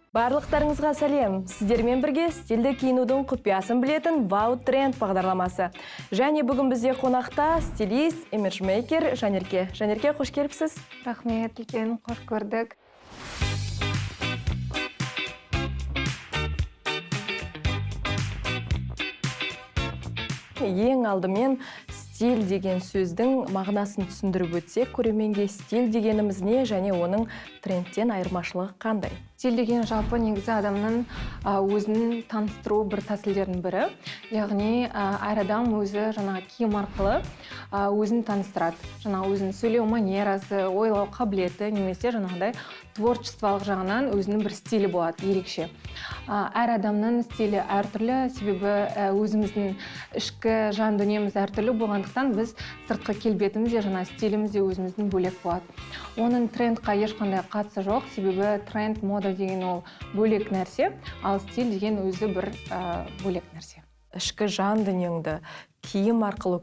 Барлықтарыңызға сәлем. Сіздермен бірге стильді киінудің құпиясын білетін Wow Trend бағдарламасы. Және бүгін бізде қонақта стилист, имиджмейкер Жанерке. Жанерке, қош келіпсіз. Рахмет, үлкен, қош көрдік. Ең алдымен стиль деген сөздің мағынасын түсіндіріп өтсек, көрерменге стиль дегеніміз не және оның трендтен айырмашылығы қандай? Стиль деген жалпы негізі адамның өзін таныстыру бір тәсілдердің бірі. Яғни әр адам өзі жаңағы киім арқылы өзін таныстырады. Жаңағы өзінің сөйлеу манерасы, ойлау қабілеті немесе жаңағыдай творчестволық жағынан өзінің бір стилі болады, ерекше. Әр адамның стилі әртүрлі, себебі өзіміздің ішкі жан дүниеміз әртүрлі болғандықтан біз сыртқы келбетіміз де жаңа стиліміз де өзіміздің бөлек болады. Оның трендқа ешқандай қатысы жоқ, себебі тренд, мода деген ол бөлек нәрсе, ал стиль деген өзі бір бөлек нәрсе. Ішкі жан дүниеңді киім арқылы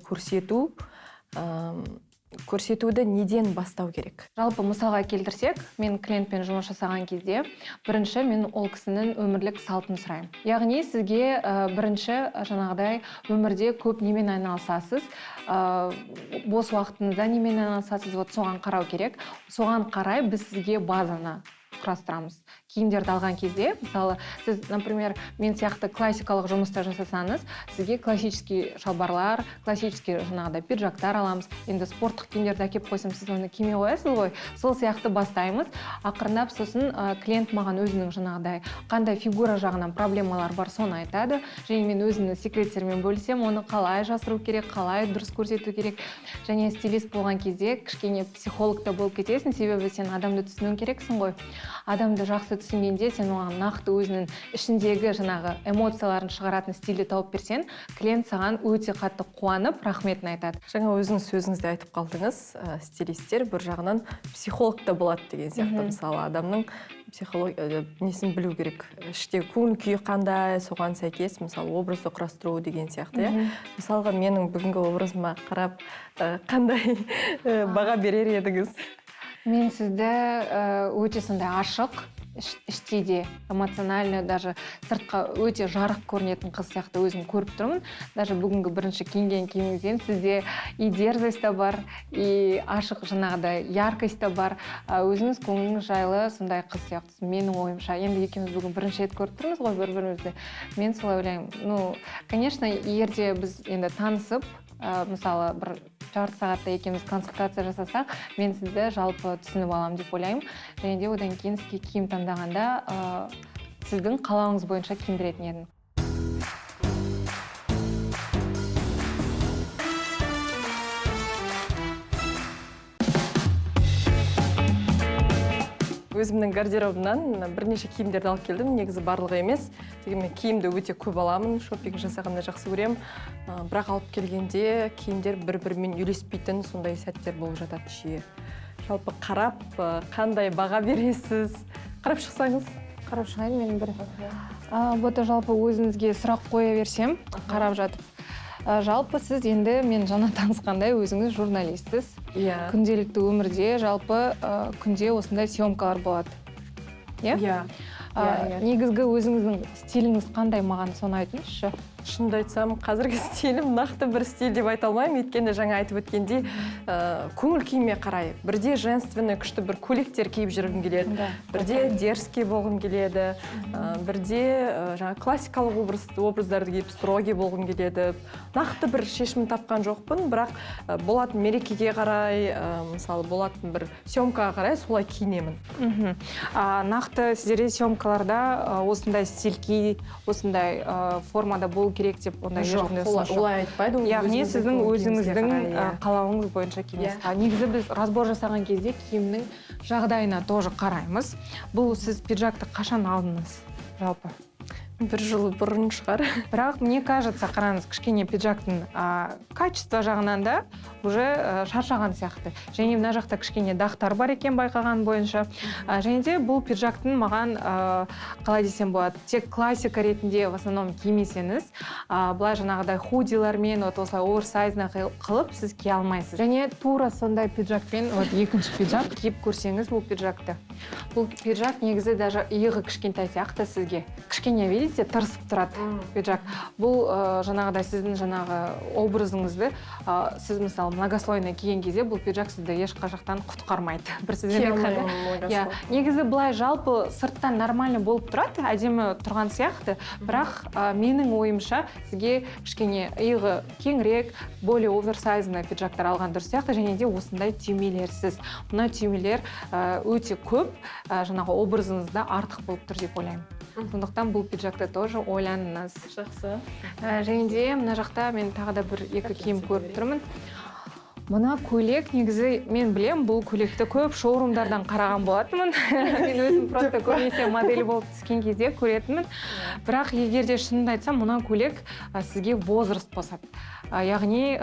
көрсетуді неден бастау керек? Жалпы мысалға келтірсек, мен клиентпен жұмыс жасаған кезде, бірінші мен ол кісінің өмірлік салтын сұраймын. Яғни сізге бірінші жаңағыдай өмірде көп немен айналысасыз, бос уақытыңызда немен айналысасыз, соған қарау керек. Соған қарай біз сізге базаны құрастырамыз. Киімдерді алған кезде, мысалы, сіз, например, мен сияқты классикалық жұмыста жасасаңыз, сізге классический шалбарлар, классический жаңағыдай пиджактар аламыз. Енді спорттық киімдерді әкеп қойсам, сіз оны кимей қоясыз ғой. Сол сияқты бастаймыз. Ақырындап сосын клиент маған өзінің жаңағыдай қандай фигура жағынан проблемалар бар, соны айтады. Және мен өзімнің секреттерімен бөлісем, оны қалай жасыру керек, қалай дұрыс көрсету керек. Және стилист болған кезде кішкене психологта болып кетесің, себебі сен адамды түсінуің керексің ғой. Адамды жақсы түсінгенде сен оған нақты өзінің ішіндегі жаңағы эмоцияларын шығаратын стильді тауып берсең, клиент саған өте қатты қуанып, рахметін айтады. Жаңа өзіңіз сөзіңізде айтып қалдыңыз, стилистер бір жағынан психолог та болады деген сияқты. Мысалы, адамның несін білу керек, іштегі көңіл күйі қандай, соған сәйкес, мысалы, образды құрастыру деген сияқты. Мысалға, менің бүгінгі образыма қарап, қандай баға берер едіңіз? Мен сізді өте сондай ашық, іште де эмоционально, даже сыртқа өте жарық көрінетін қыз сияқты өзім көріп тұрмын. Даже бүгінгі бірінші киінген киіміңізден сізде и дерзость та бар, и ашық жаңағыдай яркость та бар. Өзіңіз көңіліңіз жайлы сондай қыз сияқтысыз, менің ойымша. Енді екеуміз бүгін бірінші рет көріп тұрмыз ғой бір-бірімізді. Мен солай ойлаймын. Конечно, егерде біз енді танысып, мысалы, бір жарты сағатта екеуміз консультация жасасақ, мен сізді жалпы түсініп аламын деп ойлаймын. Және де одан кейін сізге киім таңдағанда сіздің қалауыңыз бойынша киіндіретін едім. Өзімнің гардеробымнан бірнеше киімдерді алып келдім, негізі барлығы емес. Дегенмен киімді өте көп аламын, шопинг жасағанды жақсы көрем. Бірақ алып келгенде киімдер бір-бірімен үйлеспейтін сондай сәттер болып жатады жиі. Жалпы қарап, қандай баға бересіз? Қарап шықсаңыз? Қарап шығайын мен бір. Бұты жалпы өзіңізге сұрақ қоя берсем, қарап жатып. Жалпы сіз енді мен жаңа танысқандай өзіңіз журналистсіз. Күнделікті өмірде жалпы күнде осындай съемкалар болады. Негізгі өзіңіздің стиліңіз қандай, маған соны айтыңызшы? Шынымды айтсам, қазіргі стилім нақты бір стиль деп айта алмаймын. Өйткені жаңа айтып өткендей, көңіл күйіме қарай. Бірде женственный күшті бір көйлектер киіп жүргім келеді, бірде дерзкий болғым келеді, бірде жаңа классикалық образдарды киіп строгий болғым келеді. Нақты бір шешімін тапқан жоқпын, бірақ болатын мерекеге қарай, мысалы, болатын бір съемкаға қарай солай киінемін. Нақты сіздерде съемкаларда осындай стиль ки, осындай формада болу керек деп ондай жоқ. Олай айтпайды. Яғни сіздің өзіңіздің қалауыңыз бойынша киінесіз. Негізі біз разбор жасаған кезде киімнің жағдайына тоже қараймыз. Бұл сіз пиджакты қашан алдыңыз жалпы? бір жыл бұрын шығар. Бірақ мне кажется, қараңыз, кішкене пиджактың качество жағынан да уже шаршаған сияқты. Және мына жақта кішкене дақтар бар екен байқаған бойынша. Және де бұл пиджактың маған қалай десем болады, тек классика ретінде в основном кимесеңіз, былай жаңағыдай худилармен, осылай оверсайзна қылып сіз кие алмайсыз. Және тура сондай пиджакпен, екінші пиджак киіп көрсеңіз бұл пиджакты. Бұл пиджак негізі даже иығы кішкентай сияқты сізге. Кішкене, видите, тырысып тұрады пиджак. Бұл жаңағыдай сіздің жаңағы образыңызды, сіз мысалы многослойный киген кезде бұл пиджак сізді ешқашақтан құтқармайды. Бір сөзбен айтқанда. Негізі былай жалпы сырттан нормально болып тұрады, әдемі тұрған сияқты, бірақ менің ойымша сізге кішкене иығы кеңірек, более оверсайзный пиджактар алған дұрыс сияқты, және де осындай түймелерсіз. Мына түймелер өте көп, жаңағы образыңызда артық болып тұр деп ойлаймын. Сондықтан бұл пиджакты тоже ойланыңыз. Жақсы. Және де мына жақта мен тағы да бір-екі киім көріп тұрмын. Мына көйлек негізі мен білем, бұл көйлекті көп шоурумдардан қараған болатынмын. Мен өзім просто көбінесе модель болып түскен кезде көретінмін. Бірақ егер де шынымды айтсам, мына көйлек сізге возраст қосады. Яғни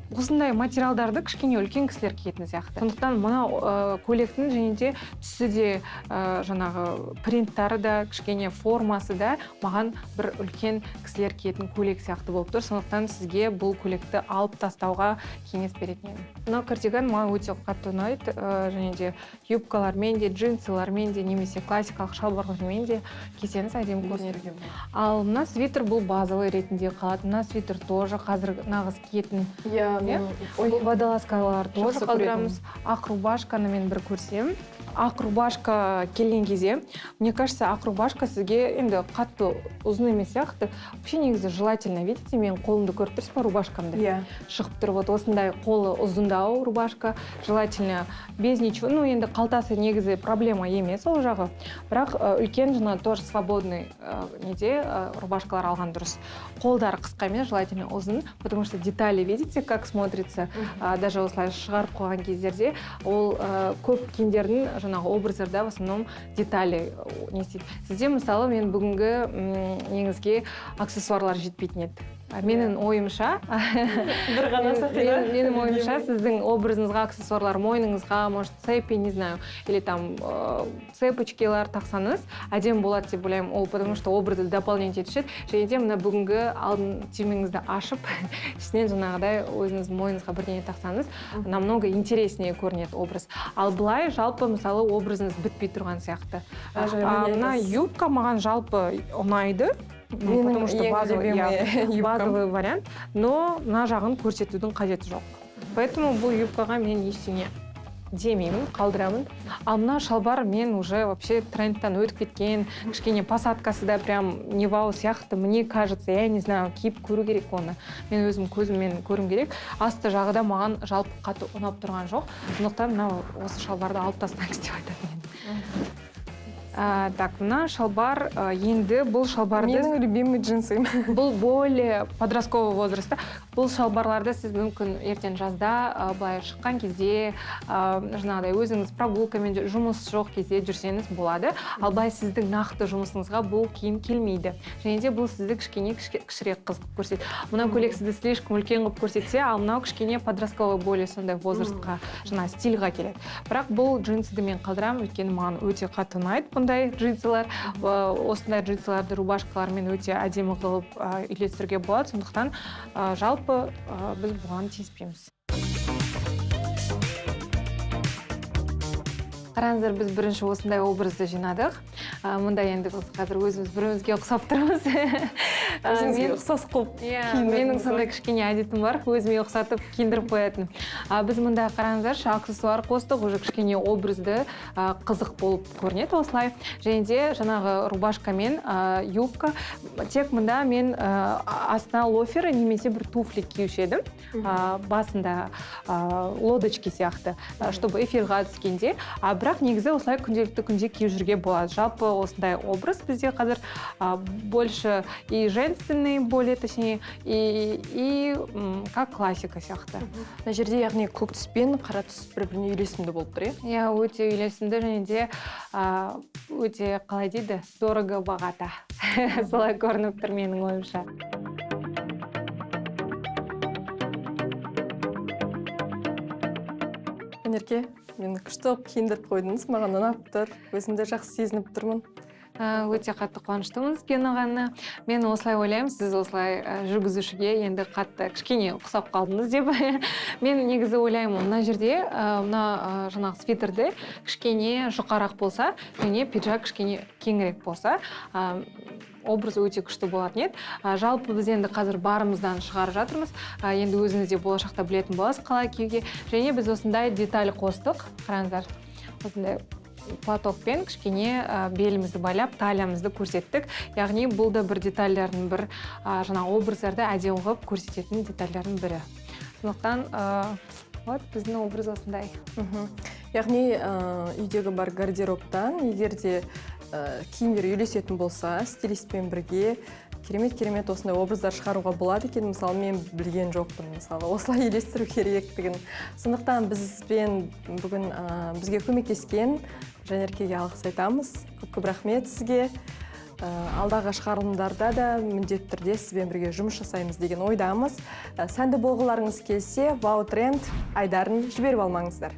осындай материалдарды кішкене үлкен кісілер киетін сияқты. Сондықтан мына көйлектің және де түсі де жаңағы принттары да кішкене формасы да маған бір үлкен кісілер киетін көйлек сияқты болып тұр. Сондықтан сізге бұл көйлекті алып тастауға кеңес беретін едім. Мына кардиган маған өте қатты ұнайды, және де юбкалармен де, джинсылармен де, немесе классикалық шалбарлармен де кисеңіз әдемі көрінеді. Ал мына свитер бұл базовый ретінде қалады. Мына свитер тоже қазір нағыз киетін. Водолазкалар тоже қалдырамыз. Ақ рубашканы мен бір көрсем. Ақ рубашка келген кезде, мне кажется, ақ рубашка сізге енді қатты ұзын емес сияқты. Вообще негізі желательно, видите, мен қолымды көріп тұрсыз ба рубашкамды? Шығып тұр, вот осындай қолы ұзындау рубашка, желательно без ничего. Ну, енді қалтасы негізі проблема емес ол жағы. Бірақ үлкен жына тоже свободный неде рубашкалар алған дұрыс. Қолдары қысқа емес, желательно ұзын, потому что детали, видите, как смотрится, даже осылай шығарып қойған кездерде, ол көп киімдердің жаңағы образдарда в основном детали не істейді. Сізде мысалы мен бүгінгі негізге аксессуарлар жетпейтін еді. Менің ойымша, менің ойымша сіздің образыңызға аксессуарлар мойныңызға, может, цепи, не знаю, или там цепочкалар тақсаңыз, әдемі болады деп ойлаймын. Ол потому что образды дополнение етушеді. Және де мына бүгінгі алдын түймеңізді ашып, ішінен жаңағыдай өзіңіз мойныңызға бірдеңе тақсаңыз, намного интереснее көрінеді образ. Ал былай жалпы мысалы образыңыз бітпей тұрған сияқты. Мына юбка маған жалпы ұнайды. Потому что базовый вариант, но мына жағын көрсетудің қажеті жоқ. Поэтому бұл юбкаға мен ештеңе демеймін, қалдырамын. Ал мына шалбар мен уже вообще трендтан өтіп кеткен, кішкене посадкасы да прям не вау сияқты, мне кажется, я не знаю, киіп көру керек оны. Мен өзім көзіммен көрім керек. Асты жағы да маған жалпы қатты ұнап тұрған жоқ. Сондықтан мына осы шалбарды алып тастаңыз деп айтатын едім. Так, мына шалбар енді бұл шалбарды... Менің любимый джинсым. Бұл более подростковый возрастта. Бұл шалбарларды сіз мүмкін ертең жазда былай шыққан кезде, жаңағыдай өзіңіз прогулкамен жұмыс жоқ кезде жүрсеңіз болады. Ал былай сіздің нақты жұмысыңызға бұл киім келмейді. Және де бұл сізді кішкене кішірек қызық көрсетеді. Мына көйлек сізді слишком үлкен қылып көрсетсе, ал мынау кішкене подростковый более сондай возрастқа, жаңа стильға келеді. Бірақ бұл джинсыды мен қалдырамын, өйткені маған өте қатты ұнайды бұндай джинсылар. Осындай джинсыларды рубашкалармен өте әдемі қылып үйлестіруге болады. Сондықтан жалпы біз бұған тиіспейміз. Қараңыздар, біз бірінші осындай образды жинадық. Мұнда енді қазір өзіміз бірімізге ұқсап тұрмыз. Өзіңізге ұқсас қылып киіндіріп. Менің сондай кішкене әдетім бар, өзіме ұқсатып киіндіріп қоятын. Біз мұнда қараңыздар, аксессуар қостық, уже кішкене образды қызық болып көрінеді осылай. Және де жаңағы рубашка мен юбка. Тек мұнда мен астына лофер немесе бір туфли киюші едім. Басында лодочки сияқты, чтобы эфирға түскенде. Бірақ негізі осылай күнделікті күнде киіп жүрге болады. Жалпы жалпы осындай образ бізде қазір больше и женственный более, точнее, и как классика сияқты. Мына жерде яғни көк түс пен қара түс бір-біріне үйлесімді болып тұр, иә? Иә, өте үйлесімді және де өте, қалай дейді, дорого бағата. Солай көрініп тұр менің ойымша. Өнерке, мені күшті киіндіріп қойдыңыз, маған ұнап тұр, өзімді жақсы сезініп тұрмын. Өте қатты қуаныштымын келгеніне. Мен осылай ойлаймын, сіз осылай жүргізушіге енді қатты кішкене ұқсап қалдыңыз деп. Мен негізі ойлаймын, мына жерде мына жаңағы свитерді кішкене жұқарақ болса, және пиджак кішкене кеңірек болса, образ өте күшті болатын еді. Жалпы біз енді қазір барымыздан шығарып жатырмыз. Енді өзіңіз де болашақта білетін боласыз қалай киюге. Және біз осындай деталь қостық. Қараңыздар. Осындай платокпен кішкене белімізді байлап, талиямызды көрсеттік. Яғни бұл да бір детальдардың бір жаңа образдарды әдемі қылып көрсететін детальдардың бірі. Сондықтан вот біздің образ осындай. Яғни үйдегі бар гардеробтан егер де киімдер үйлесетін болса, стилистпен бірге керемет осындай образдар шығаруға болады екен. Мысалы, мен білген жоқпын, мысалы, осылай үйлестіру керектігін. Сондықтан бүгін бізге көмектескен Жанеркеге алғыс айтамыз. Көп рахмет сізге. Алдағы шығарылымдарда да міндетті түрде сізбен бірге жұмыс жасаймыз деген ойдамыз. Сәнді болғыларыңыз келсе, Вау Тренд айдарын жіберіп алмаңыздар.